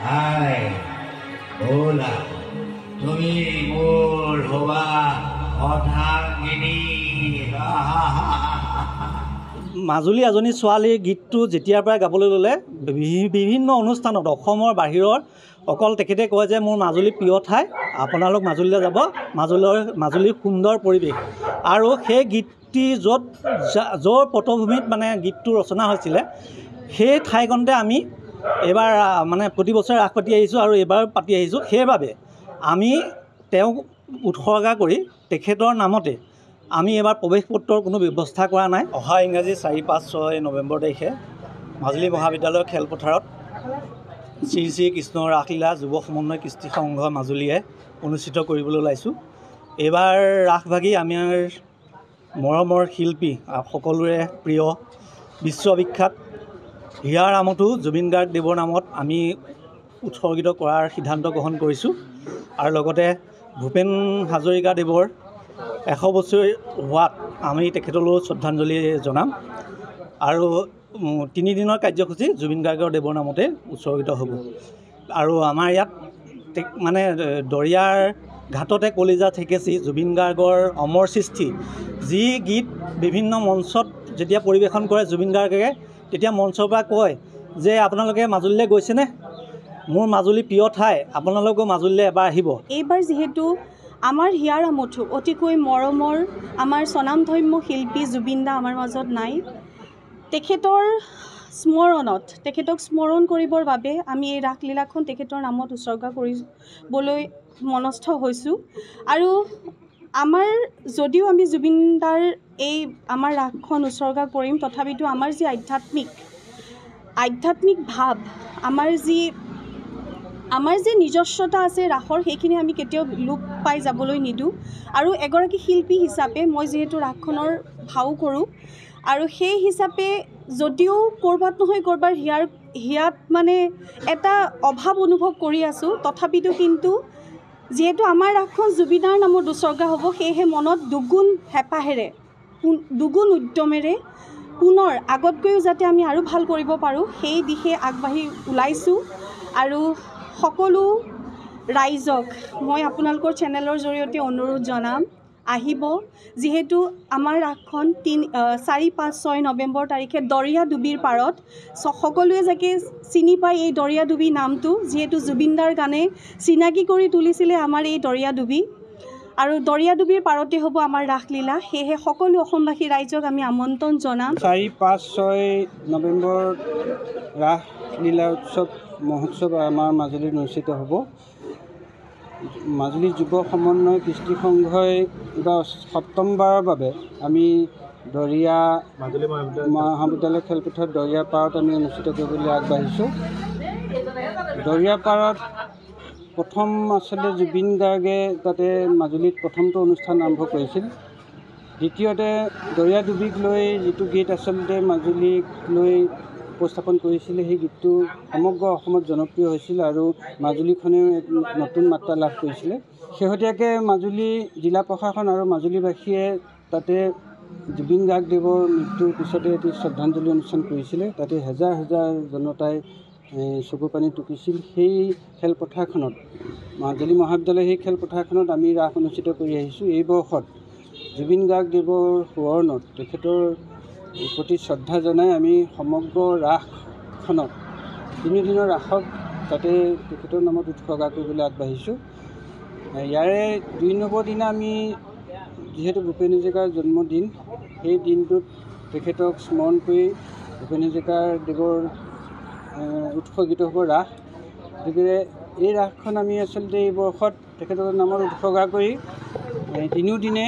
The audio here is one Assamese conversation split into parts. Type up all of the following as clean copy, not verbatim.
হাই ব'লা তুমি মোৰ হবা অৰ্ধাংগিনী। মাজুলী এজনী ছোৱালীৰ গীতটো যেতিয়াৰ পৰাই গাবলৈ ল'লে বিভিন্ন অনুষ্ঠানত অসমৰ বাহিৰৰ অকল তেখেতে কয় যে মোৰ মাজুলী প্ৰিয় ঠাই, আপোনালোক মাজুলীলৈ যাব, মাজুলীৰ সুন্দৰ পৰিৱেশ। আৰু সেই গীতটি য'ৰ পটভূমিত মানে গীতটো ৰচনা হৈছিলে সেই ঠাইকণতে আমি এইবাৰ মানে প্ৰতি বছৰে ৰাস পাতি আহিছোঁ আৰু এইবাৰ পাতি আহিছোঁ। সেইবাবে আমি তেওঁক উৎসৰ্গা কৰি তেখেতৰ নামতে আমি এইবাৰ প্ৰৱেশ পত্ৰৰ কোনো ব্যৱস্থা কৰা নাই। অহা ইংৰাজী 4-5-6 নৱেম্বৰ তাৰিখে মাজুলী মহাবিদ্যালয়ৰ খেলপথাৰত শ্ৰী শ্ৰী কৃষ্ণ ৰাসলীলা যুৱ সমন্বয় কৃষ্টি সংঘ মাজুলীয়ে অনুষ্ঠিত কৰিবলৈ ওলাইছোঁ। এইবাৰ ৰাসভাগী আমাৰ মৰমৰ শিল্পী সকলোৰে প্ৰিয় বিশ্ববিখ্যাত হিয়াৰ আমঠু জুবিন গাৰ্গ দেৱৰ নামত আমি উৎসৰ্গিত কৰাৰ সিদ্ধান্ত গ্ৰহণ কৰিছোঁ। আৰু লগতে ভূপেন হাজৰিকা দেৱৰ 100 বছৰ হোৱাত আমি তেখেতলৈও শ্ৰদ্ধাঞ্জলি জনাম। আৰু 3 দিনৰ কাৰ্যসূচী জুবিন গাৰ্গৰ দেৱৰ নামতে উৎসৰ্গিত হ'ব। আৰু আমাৰ ইয়াত মানে দৰিয়াৰ ঘাটতে কলিজা ঠেকেচি জুবিন গাৰ্গৰ অমৰ সৃষ্টি যি গীত বিভিন্ন মঞ্চত যেতিয়া পৰিৱেশন কৰে জুবিন গাৰ্গে, তেতিয়া মঞ্চৰ পৰা কয় যে আপোনালোকে মাজুলীলৈ গৈছেনে, মোৰ মাজুলী প্ৰিয় ঠাই, আপোনালোকেও মাজুলীলৈ এবাৰ আহিব। এইবাৰ যিহেতু আমাৰ হিয়াৰ আমঠু অতিকৈ মৰমৰ আমাৰ স্বনামধন্য শিল্পী জুবিন দা আমাৰ মাজত নাই, তেখেতৰ স্মৰণত তেখেতক স্মৰণ কৰিবৰ বাবে আমি এই ৰাসলীলাখন তেখেতৰ নামত উৎসৰ্গা কৰিবলৈ মনস্থ হৈছোঁ। আৰু আমাৰ যদিও আমি জুবিন দাৰ এই আমাৰ ৰাসখন উৎসৰ্গা কৰিম, তথাপিতো আমাৰ যি আধ্যাত্মিক ভাৱ, আমাৰ যি নিজস্বতা আছে ৰাসৰ, সেইখিনি আমি কেতিয়াও লোপ পাই যাবলৈ নিদিওঁ। আৰু এগৰাকী শিল্পী হিচাপে মই যিহেতু ৰাসখনৰ ভাও কৰোঁ, আৰু সেই হিচাপে যদিও ক'ৰবাত নহয় ক'ৰবাত হিয়াত মানে এটা অভাৱ অনুভৱ কৰি আছোঁ, তথাপিতো কিন্তু যিহেতু আমাৰ ৰাসখন জুবিনাৰ নামত উৎসৰ্গা হ'ব, সেয়েহে মনত দুগুণ হেঁপাহেৰে দুগুণ উদ্যমেৰে পুনৰ আগতকৈও যাতে আমি আৰু ভাল কৰিব পাৰোঁ সেই দিশে আগবাঢ়ি ওলাইছোঁ। আৰু সকলো ৰাইজক মই আপোনালোকৰ চেনেলৰ জৰিয়তে অনুৰোধ জনাম, আহিব। যিহেতু আমাৰ ৰাসখন 4-5-6 নৱেম্বৰ তাৰিখে দৰিয়াডুবিৰ পাৰত, সকলোৱে যাকে চিনি পায় এই দৰিয়াডুবি নামটো, যিহেতু জুবিনদাৰ গানে চিনাকি কৰি তুলিছিলে আমাৰ এই দৰিয়াডুবি, আৰু দৰিয়াডুবিৰ পাৰতে হ'ব আমাৰ ৰাসলীলা। সেয়েহে সকলো অসমবাসী ৰাইজক আমি আমন্ত্ৰণ জনাম। 4-5-6 নৱেম্বৰ ৰাসলীলা মহোৎসৱ আমাৰ মাজুলীত অনুষ্ঠিত হ'ব। মাজুলী যুৱ সমন্বয় কৃষ্টি সংঘই এইবাৰ 7মবাৰৰ বাবে আমি মাজুলী মহাবিদ্যালয় খেলপথাৰত দৰিয়া পাৰত আমি অনুষ্ঠিত কৰিবলৈ আগবাঢ়িছোঁ। দৰিয়া পাৰত প্ৰথম আচলতে জুবিন গাৰ্গে তাতে মাজুলীত প্ৰথমটো অনুষ্ঠান আৰম্ভ কৰিছিল। দ্বিতীয়তে দৰিয়াডুবিক লৈ যিটো গীত আচলতে মাজুলীক লৈ উপস্থাপন কৰিছিলে, সেই গীতটো সমগ্ৰ অসমত জনপ্ৰিয় হৈছিল আৰু মাজুলীখনেও এক নতুন মাত্ৰা লাভ কৰিছিলে। শেহতীয়াকৈ মাজুলী জিলা প্ৰশাসন আৰু মাজুলীবাসীয়ে তাতে জুবিন গাৰ্গদেৱৰ মৃত্যুৰ পিছতে এটি শ্ৰদ্ধাঞ্জলি অনুষ্ঠান কৰিছিলে। তাতে হেজাৰ হেজাৰ জনতাই চকু পানী টুকিছিল। সেই খেলপথাৰখনত মাজুলী মহাবিদ্যালয় সেই খেলপথাৰখনত আমি ৰাস অনুষ্ঠিত কৰি আহিছোঁ। এই বৰ্ষত জুবিন গাৰ্গদেৱৰ সোঁৱৰণত তেখেতৰ প্ৰতি শ্ৰদ্ধা জনাই আমি সমগ্ৰ ৰাসখনত 3 দিনৰ ৰাসক তাতে তেখেতৰ নামত উৎসৰ্গা কৰিবলৈ আগবাঢ়িছোঁ। ইয়াৰে 2 নম্বৰ দিনা আমি যিহেতু ভূপেন হাজৰিকাৰ জন্মদিন, সেই দিনটোত তেখেতক স্মৰণ কৰি ভূপেন হাজৰিকা দেৱৰ উৎসৰ্গিত হ'ব ৰাস। গতিকে এই ৰাসখন আমি আচলতে এই বৰ্ষত তেখেতৰ নামত উৎসৰ্গা কৰি 3 দিনে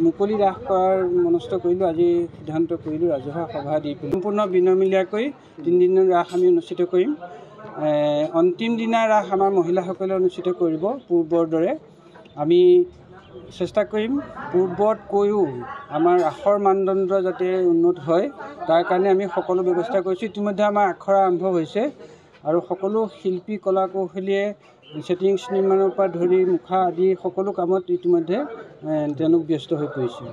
মুকলি ৰাস কৰাৰ মনস্থ কৰিলোঁ। আজি সিদ্ধান্ত কৰিলোঁ ৰাজহুৱা সভা দি সম্পূৰ্ণ বিনামূলীয়াকৈ 3 দিনৰ ৰাস আমি অনুষ্ঠিত কৰিম। অন্তিম দিনা ৰাস আমাৰ মহিলাসকলে অনুষ্ঠিত কৰিব। পূৰ্বৰ দৰে আমি চেষ্টা কৰিম পূৰ্বতকৈও আমাৰ ৰাসৰ মানদণ্ড যাতে উন্নত হয়, তাৰ কাৰণে আমি সকলো ব্যৱস্থা কৰিছোঁ। ইতিমধ্যে আমাৰ আখৰা আৰম্ভ হৈছে আৰু সকলো শিল্পী কলা কৌশলীয়ে ছেটিংছ নিৰ্মাণৰ পৰা ধৰি মুখা আদি সকলো কামত ইতিমধ্যে তেওঁলোক ব্যস্ত হৈ পৰিছে।